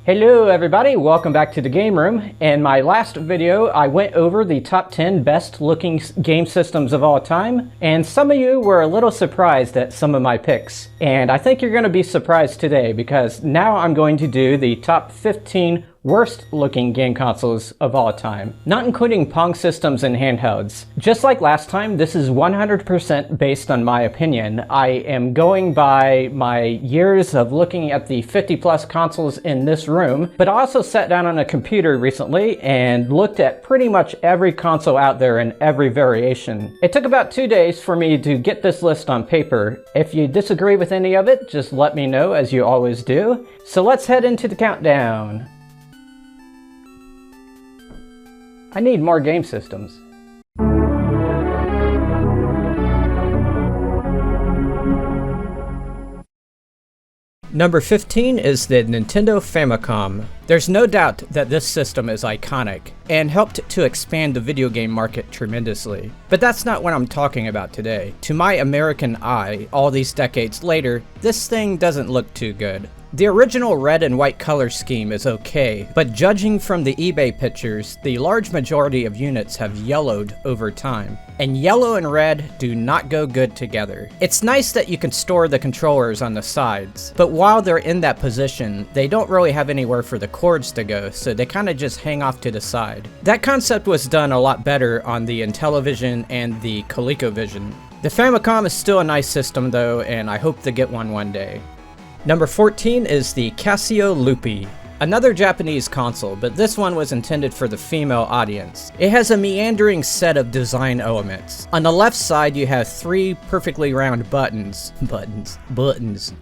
Hello everybody, welcome back to the Game Room. In my last video, I went over the top 10 best looking game systems of all time, and some of you were a little surprised at some of my picks. And I think you're going to be surprised today because now I'm going to do the top 15 worst looking game consoles of all time, not including Pong systems and handhelds. Just like last time, this is 100% based on my opinion. I am going by my years of looking at the 50 plus consoles in this room, but I also sat down on a computer recently and looked at pretty much every console out there in every variation. It took about 2 days for me to get this list on paper. If you disagree with any of it, just let me know as you always do. So let's head into the countdown. I need more game systems. Number 15 is the Nintendo Famicom. There's no doubt that this system is iconic and helped to expand the video game market tremendously. But that's not what I'm talking about today. To my American eye, all these decades later, this thing doesn't look too good. The original red and white color scheme is okay, but judging from the eBay pictures, the large majority of units have yellowed over time. And yellow and red do not go good together. It's nice that you can store the controllers on the sides, but while they're in that position, they don't really have anywhere for the cords to go, so they kind of just hang off to the side. That concept was done a lot better on the Intellivision and the Colecovision. The Famicom is still a nice system though, and I hope to get one day. Number 14 is the Casio Loopy. Another Japanese console, but this one was intended for the female audience. It has a meandering set of design elements. On the left side you have 3 perfectly round buttons,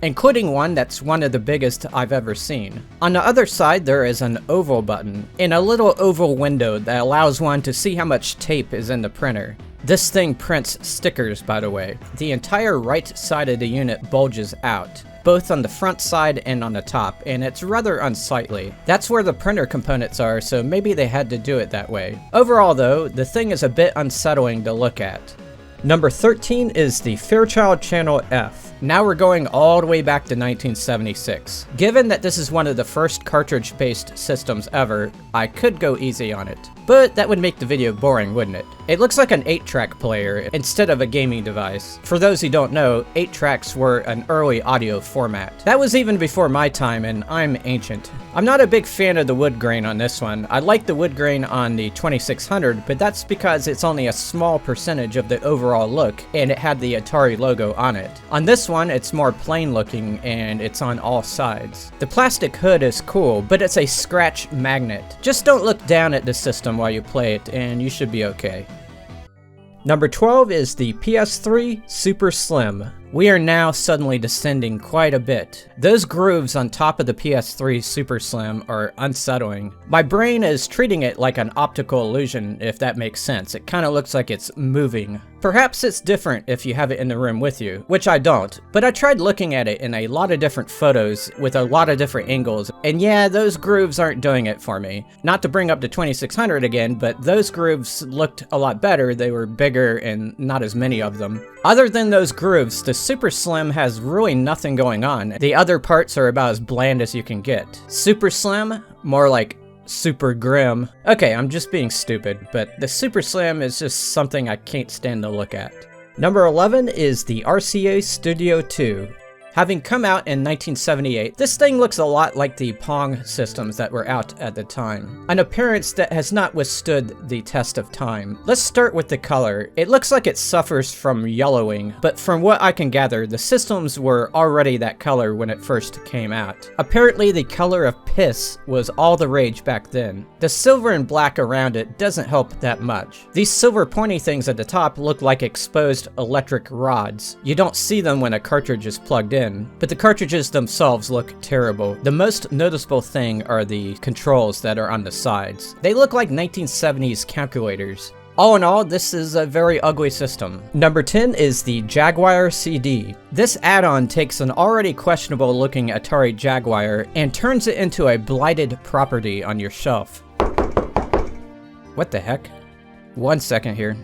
including one that's one of the biggest I've ever seen. On the other side there is an oval button, and a little oval window that allows one to see how much tape is in the printer. This thing prints stickers, by the way. The entire right side of the unit bulges out, both on the front side and on the top, and it's rather unsightly. That's where the printer components are, so maybe they had to do it that way. Overall though, the thing is a bit unsettling to look at. Number 13 is the Fairchild Channel F. Now we're going all the way back to 1976. Given that this is one of the first cartridge-based systems ever, I could go easy on it. But that would make the video boring, wouldn't it? It looks like an 8-track player instead of a gaming device. For those who don't know, 8 tracks were an early audio format. That was even before my time, and I'm ancient. I'm not a big fan of the wood grain on this one. I like the wood grain on the 2600, but that's because it's only a small percentage of the overall look, and it had the Atari logo on it. On this one, it's more plain looking, and it's on all sides. The plastic hood is cool, but it's a scratch magnet. Just don't look down at the system while you play it, and you should be okay. Number 12 is the PS3 Super Slim. We are now suddenly descending quite a bit. Those grooves on top of the PS3 Super Slim are unsettling. My brain is treating it like an optical illusion, if that makes sense. It kind of looks like it's moving. Perhaps it's different if you have it in the room with you, which I don't, but I tried looking at it in a lot of different photos with a lot of different angles, and yeah, those grooves aren't doing it for me. Not to bring up the 2600 again, but those grooves looked a lot better. They were bigger and not as many of them. Other than those grooves, the Super Slim has really nothing going on. The other parts are about as bland as you can get. Super Slim, more like super grim. Okay, I'm just being stupid, but the Super Slim is just something I can't stand to look at. Number 11 is the RCA Studio 2. Having come out in 1978, this thing looks a lot like the Pong systems that were out at the time. An appearance that has not withstood the test of time. Let's start with the color. It looks like it suffers from yellowing, but from what I can gather, the systems were already that color when it first came out. Apparently the color of piss was all the rage back then. The silver and black around it doesn't help that much. These silver pointy things at the top look like exposed electric rods. You don't see them when a cartridge is plugged in, but the cartridges themselves look terrible. The most noticeable thing are the controls that are on the sides. They look like 1970s calculators. All in all, this is a very ugly system. Number 10 is the Jaguar CD. This add-on takes an already questionable looking Atari Jaguar and turns it into a blighted property on your shelf. What the heck? 1 second here.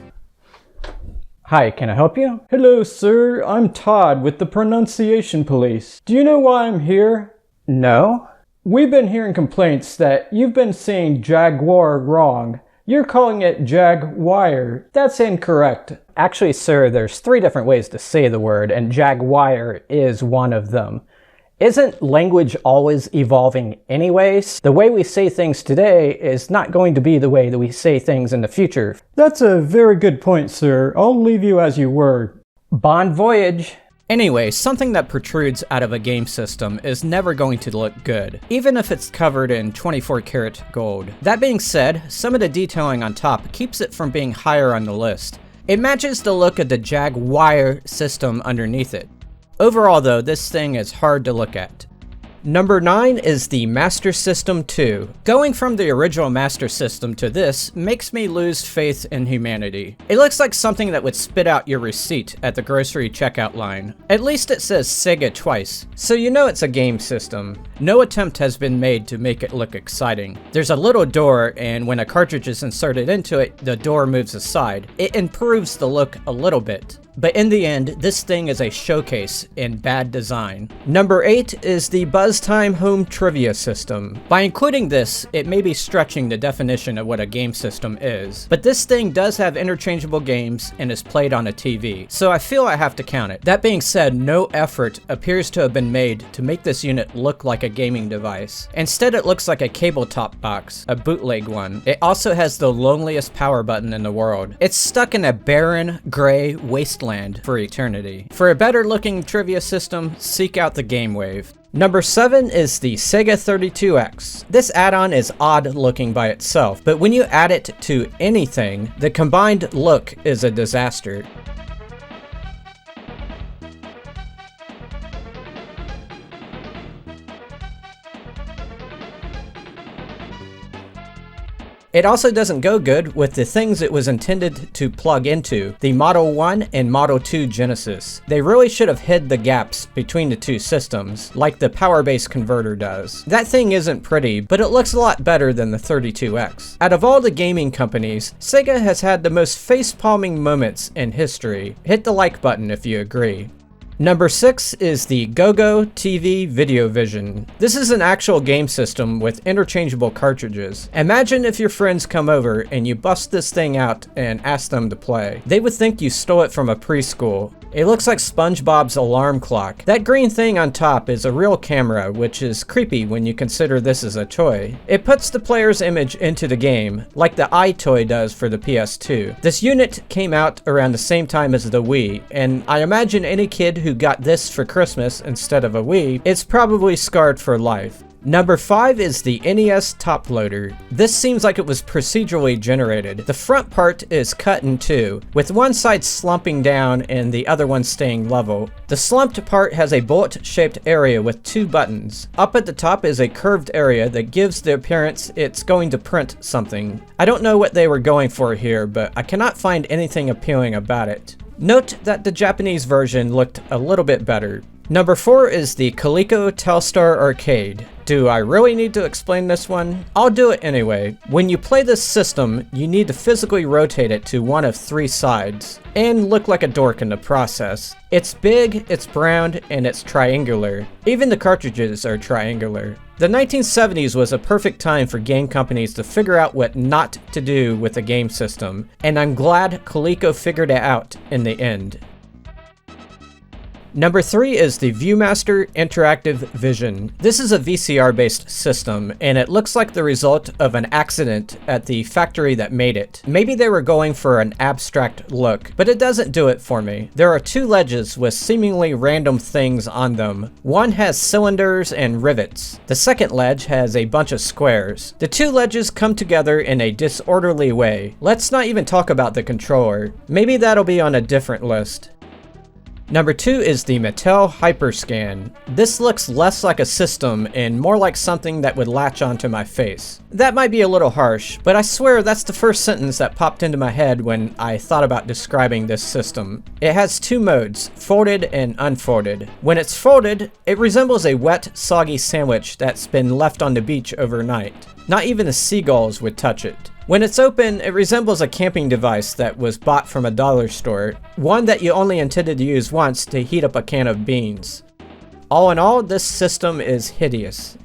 Hi, can I help you? Hello, sir. I'm Todd with the Pronunciation Police. Do you know why I'm here? No. We've been hearing complaints that you've been saying Jaguar wrong. You're calling it Jaguar. That's incorrect. Actually, sir, there's 3 different ways to say the word, and Jaguar is one of them. Isn't language always evolving anyways? The way we say things today is not going to be the way that we say things in the future. That's a very good point, sir. I'll leave you as you were. Bon voyage. Anyway, something that protrudes out of a game system is never going to look good, even if it's covered in 24-karat gold. That being said, some of the detailing on top keeps it from being higher on the list. It matches the look of the Jaguar system underneath it. Overall though, this thing is hard to look at. Number 9 is the Master System 2. Going from the original Master System to this makes me lose faith in humanity. It looks like something that would spit out your receipt at the grocery checkout line. At least it says Sega twice, so you know it's a game system. No attempt has been made to make it look exciting. There's a little door, and when a cartridge is inserted into it, the door moves aside. It improves the look a little bit. But in the end, this thing is a showcase in bad design. Number 8 is the Buzztime Home Trivia System. By including this, it may be stretching the definition of what a game system is. But this thing does have interchangeable games and is played on a TV, so I feel I have to count it. That being said, no effort appears to have been made to make this unit look like a gaming device. Instead, it looks like a cable top box, a bootleg one. It also has the loneliest power button in the world. It's stuck in a barren, gray wasteland for eternity. For a better looking trivia system, seek out the Game Wave. Number 7 is the Sega 32X. This add-on is odd looking by itself, but when you add it to anything, the combined look is a disaster. It also doesn't go good with the things it was intended to plug into, the Model 1 and Model 2 Genesis. They really should have hid the gaps between the two systems, like the power base converter does. That thing isn't pretty, but it looks a lot better than the 32X. Out of all the gaming companies, Sega has had the most face-palming moments in history. Hit the like button if you agree. Number 6 is the GoGo TV VideoVision. This is an actual game system with interchangeable cartridges. Imagine if your friends come over and you bust this thing out and ask them to play. They would think you stole it from a preschool. It looks like SpongeBob's alarm clock. That green thing on top is a real camera, which is creepy when you consider this is a toy. It puts the player's image into the game, like the iToy does for the PS2. This unit came out around the same time as the Wii, and I imagine any kid who got this for Christmas instead of a Wii, it's probably scarred for life. Number 5 is the NES Toploader. This seems like it was procedurally generated. The front part is cut in two, with one side slumping down and the other one staying level. The slumped part has a bullet-shaped area with 2 buttons. Up at the top is a curved area that gives the appearance it's going to print something. I don't know what they were going for here, but I cannot find anything appealing about it. Note that the Japanese version looked a little bit better. Number 4 is the Coleco Telstar Arcade. Do I really need to explain this one? I'll do it anyway. When you play this system, you need to physically rotate it to one of 3 sides, and look like a dork in the process. It's big, it's brown, and it's triangular. Even the cartridges are triangular. The 1970s was a perfect time for game companies to figure out what not to do with a game system, and I'm glad Coleco figured it out in the end. Number 3 is the ViewMaster Interactive Vision. This is a VCR-based system, and it looks like the result of an accident at the factory that made it. Maybe they were going for an abstract look, but it doesn't do it for me. There are 2 ledges with seemingly random things on them. One has cylinders and rivets. The second ledge has a bunch of squares. The 2 ledges come together in a disorderly way. Let's not even talk about the controller. Maybe that'll be on a different list. Number 2 is the Mattel HyperScan. This looks less like a system and more like something that would latch onto my face. That might be a little harsh, but I swear that's the first sentence that popped into my head when I thought about describing this system. It has 2 modes, folded and unfolded. When it's folded, it resembles a wet, soggy sandwich that's been left on the beach overnight. Not even the seagulls would touch it. When it's open, it resembles a camping device that was bought from a dollar store, one that you only intended to use once to heat up a can of beans. All in all, this system is hideous.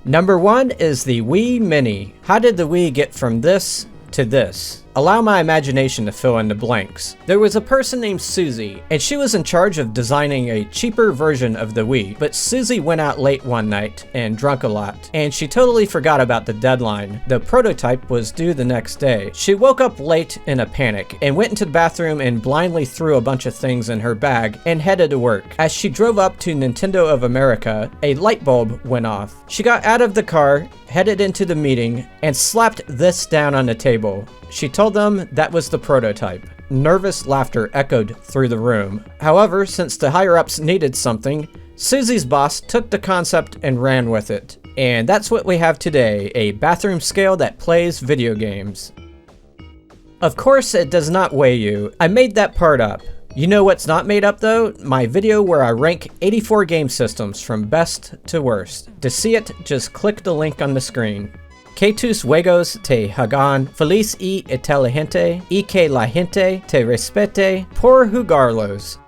Number 1 is the Wii Mini. How did the Wii get from this to this? Allow my imagination to fill in the blanks. There was a person named Susie, and she was in charge of designing a cheaper version of the Wii, but Susie went out late one night and drunk a lot, and she totally forgot about the deadline. The prototype was due the next day. She woke up late in a panic and went into the bathroom and blindly threw a bunch of things in her bag and headed to work. As she drove up to Nintendo of America, a light bulb went off. She got out of the car, headed into the meeting, and slapped this down on the table. She told them that was the prototype. Nervous laughter echoed through the room. However, since the higher-ups needed something, Susie's boss took the concept and ran with it. And that's what we have today, a bathroom scale that plays video games. Of course, it does not weigh you. I made that part up. You know what's not made up though? My video where I rank 84 game systems from best to worst. To see it, just click the link on the screen. Que tus juegos te hagan feliz y inteligente, y que la gente te respete por jugarlos.